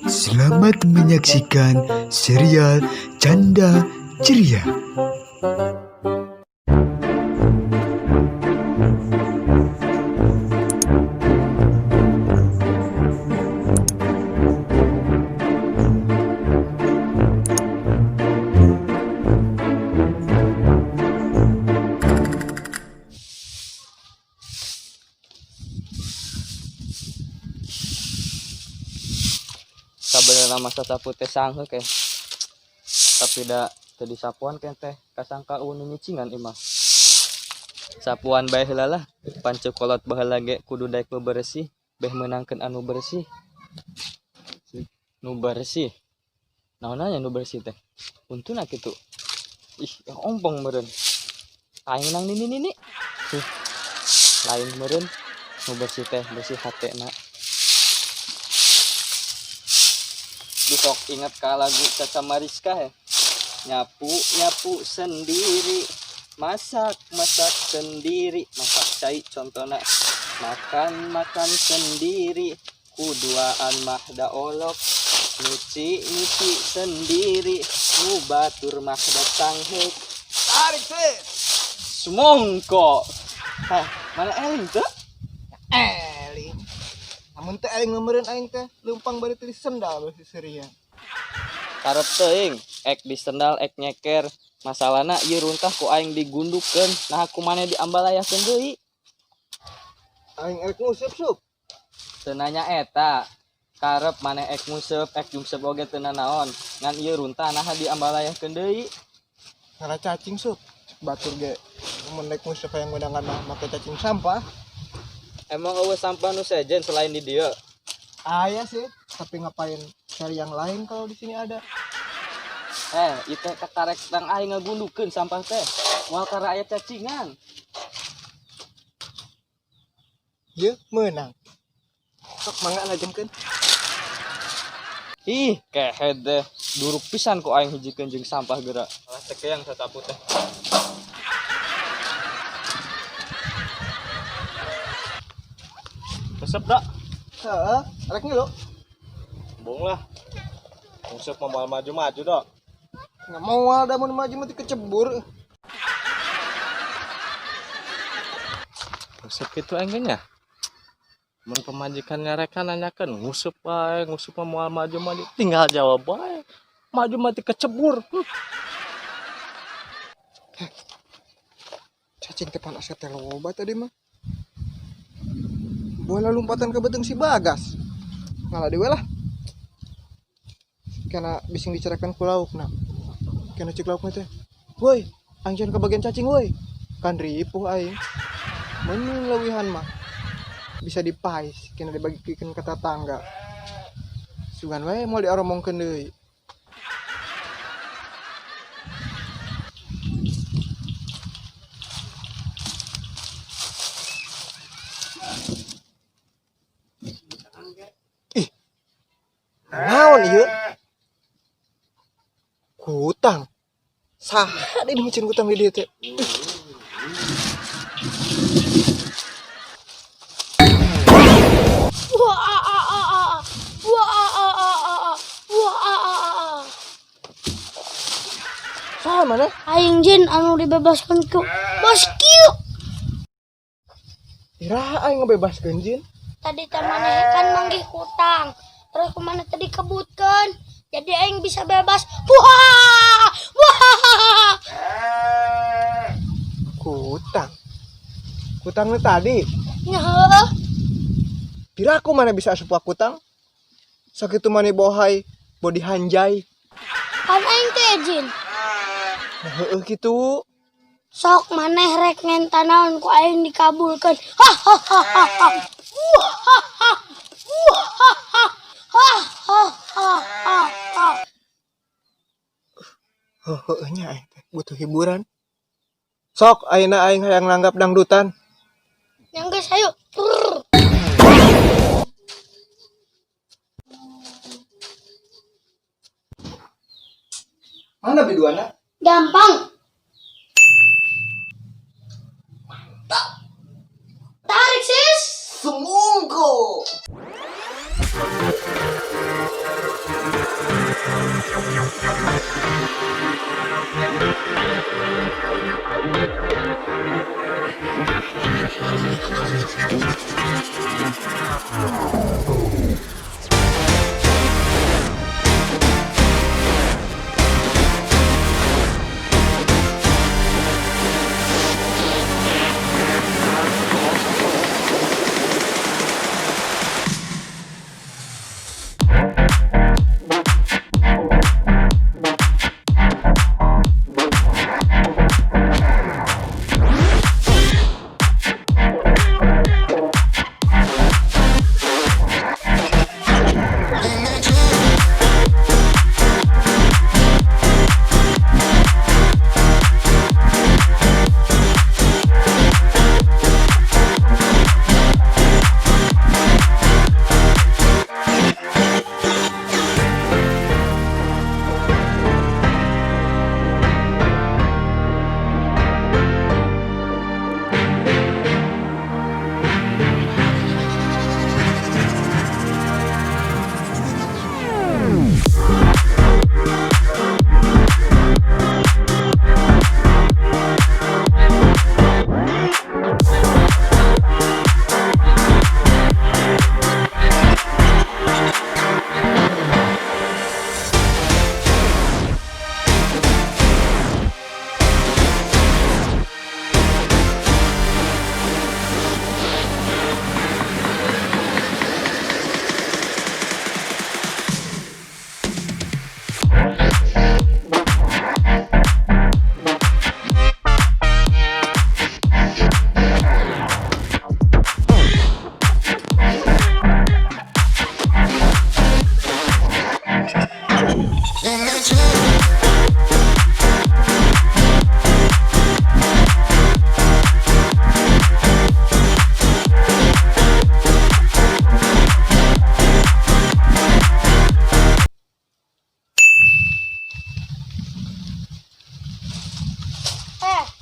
Selamat menyaksikan serial Canda Ceria. Sabenerna masa sapu teh sangheuk tapi da teu disapuan teh kasangka unu micingan imah sapuan bae heula lah pancekolot baheula ge kudu daek bebersih beh meunangkeun anu bersih nu bersih naonna nya nu bersih teh untuna kitu ih ompong meureun aing nang nini lain meureun nu bersih teh bersih hatena. Sok ingat ka lagu Caca Mariska nyapu sendiri masak sendiri masak cai contohna makan sendiri kuduaan mah da olok nyuci sendiri nu batur mah da sangheuk tarik teh semongko mana eling teh Eling. Namun teh aing ngeumereun aing teh leumpang bari teu sendal si Seria. Karep teuing ek di sendal ek nyeker masalahna ieu runtah ku aing digundukeun nah kumaneh diambalayahkeun deui Aing ek nguseup sup. teu nanya eta karep maneh ek nguseup ek jungseup oge teu nanaon ngan ieu runtah nah diambalayahkeun deui Ngara cacing sup. Batur ge mun rek nguseup hayang ngundangan mah make cacing sampah. emang eueuh sampah nu sejen selain di dieu Aya sih, tapi ngapain cari yang lain kalau di sini ada? ieu teh katarek tang aing ngagundukeun sampah teh moal kara aya cacingan Ieu meunang. Sok mangga ngajengkeun. ih kehe deh duruk pisan ku aing hijikeun jeung sampah geura alah teh keang sasapu teh resep dak Heeh, rek ngilu. bong lah nguseup mah maju-maju dak Nggak mau ada mun maju mati kecebur. Nguseup kitu engenya. Mun pemajikan nyarekan nanyakeun nguseup wae, nguseup moal maju tinggal jawab wae. Maju mati kecebur. Cacing teh panas teh loba tadi mah. Bola lompatan ke beteng si Bagas. Ngalah dewe lah. Karena bising dicerakan ku laukna. Kena cek laukna teh. Woi, aing jangan kebagian cacing woi. Kan ripuh aing. Mun leuwihan mah bisa dipais, kena dibagikeun ka tetangga. Sugan wae moal diaromongkeun deui. Ih. Naon ieu? Kutang. Saha deui micin kutang di dieu teh? Saha mana? Aing jin anu dibebaskan ku Bos Kieu. Iraha aing ngebebaskeun jin. Tadi teh maneh kan manggih hutang. Terus kumaneh teh dikebutkeun. Jadi aing bisa bebas. Wah! Wah! Kutang. Kutang nu tadi. Nah, Piraku mana bisa asup kutang? Sakitu maneh bohai bodi hanjai. kan aing teh jin. Nah, heueuh kitu. Sok maneh rek ngentanaon ku aing dikabulkeun. Hahaha. Wahaha. Wahaha. Hahaha. Heueuh nya aing teh butuh hiburan. Sok ayeuna aing hayang nanggap dangdutan. Yang geus hayu. Mana biduana? Gampang. Tarik sis. Semungko.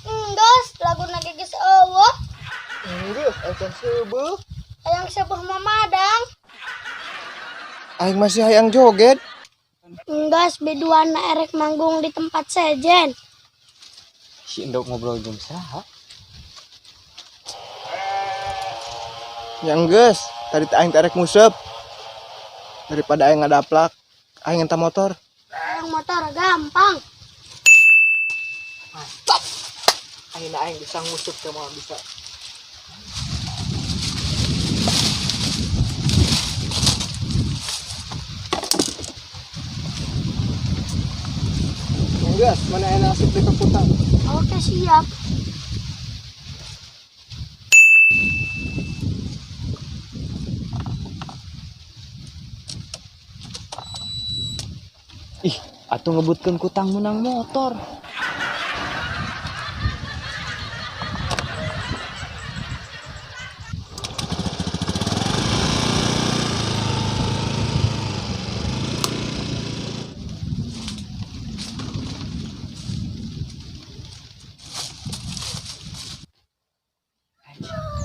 Enggas lagu nagigis eueuh. Geus acan seubeul. Hayang sebuah mamadang. Aing masih hayang joget. Enggas biduana erek manggung di tempat sejen. Si Endok ngobrol jeung saha? Yang geus, tadi teh aing teh rek nguseup. Daripada aing ngadaplak, aing enta motor. Yang motor gampang. Akhirnya aing bisa nguseup teh moal bisa. Yang geus, mana enak asip di keputang. Oke siap. Ih, atuh ngebutkeun kutang menang motor.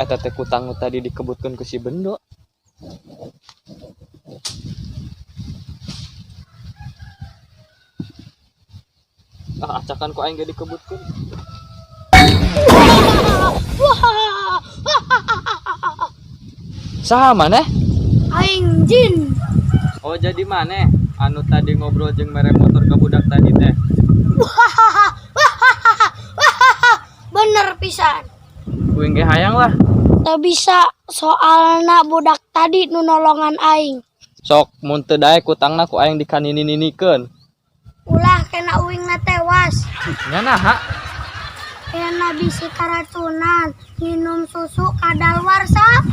Eta teh kutang nu tadi dikebutkeun ku si Bendo. Acakan ku aing ge dikebutkeun. Saha maneh? Aing jin. Oh jadi maneh anu tadi ngobrol jeung mere motor ka budak tadi teh. Bener pisan. Kuing ge hayang lah. Teu bisa soalna budak tadi nu nolongan aing. Sok mun teu daek kutangna ku aing dikanini-ninikeun. Ulah kena uingna tewas. Nya naha? Kena bisi karacunan, minum susu kadaluarsa.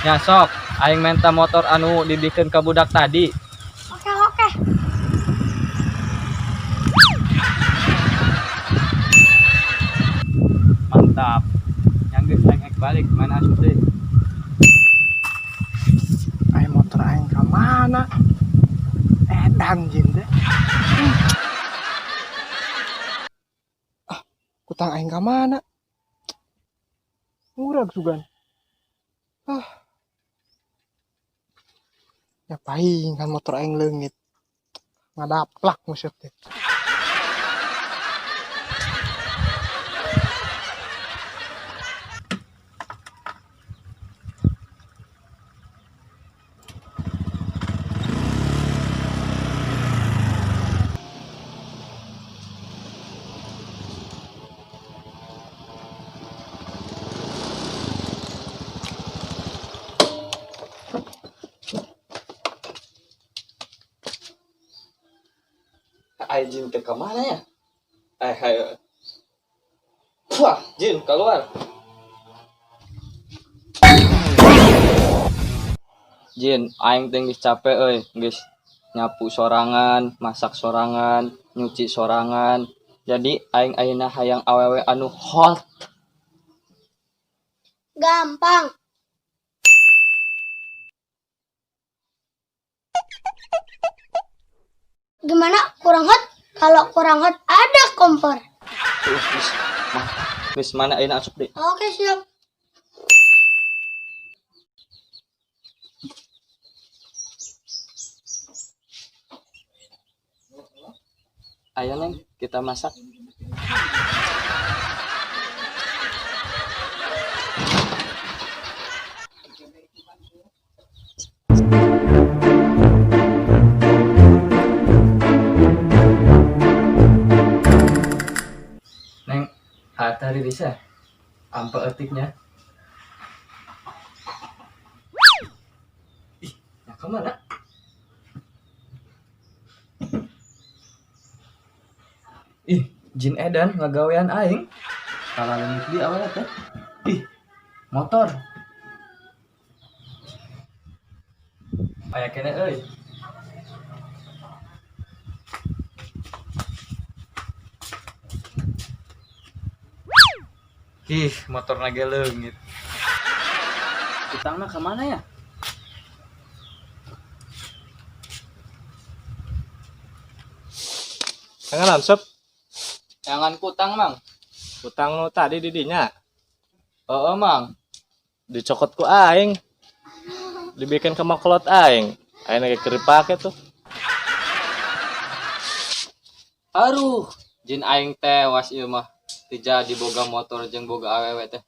Nya sok aing minta motor anu dibikeun ka budak tadi. Oke. Mantap. Yang geus aing ek balik mana asup deui. Aing motor aing ka mana? Edan jin teh. Kutang aing ka mana? Murag sugan. Ya paing kan motor aing leungit. ngadaplak musep teh. Ay, Jin, ke mana ya? Ayo. Wah, Jin, keluar. Jin, aing teh geus capek euy, geus nyapu sorangan, masak sorangan, nyuci sorangan. Jadi aing ayeuna hayang awewe anu hot. Gampang. Gimana kurang hot? Kalau kurang hot ada kompor. Geus mantap. Geus mana ayeuna asup deui. Oke, siap. Ayo Neng, kita masak. Neng, tadi bisa ampe etiknya. Ih, ya kemana? Ih, Jin Edan ngagawean aing. Kalau leungit di awalnya teh. Ih, motor. Aya kene euy. Ih, motor nage leungit. Utangna kemana ya? Jangan Sep, Jangan kutang, Mang. utang nu tadi di dinya Heeh, Mang. dicokot ku aing. Dibikin ke makolot aing. Aing lagi keur dipake tuh. Aduh, Jin aing tewas ieu mah. Teu jadi boga motor jeung boga awewe teh.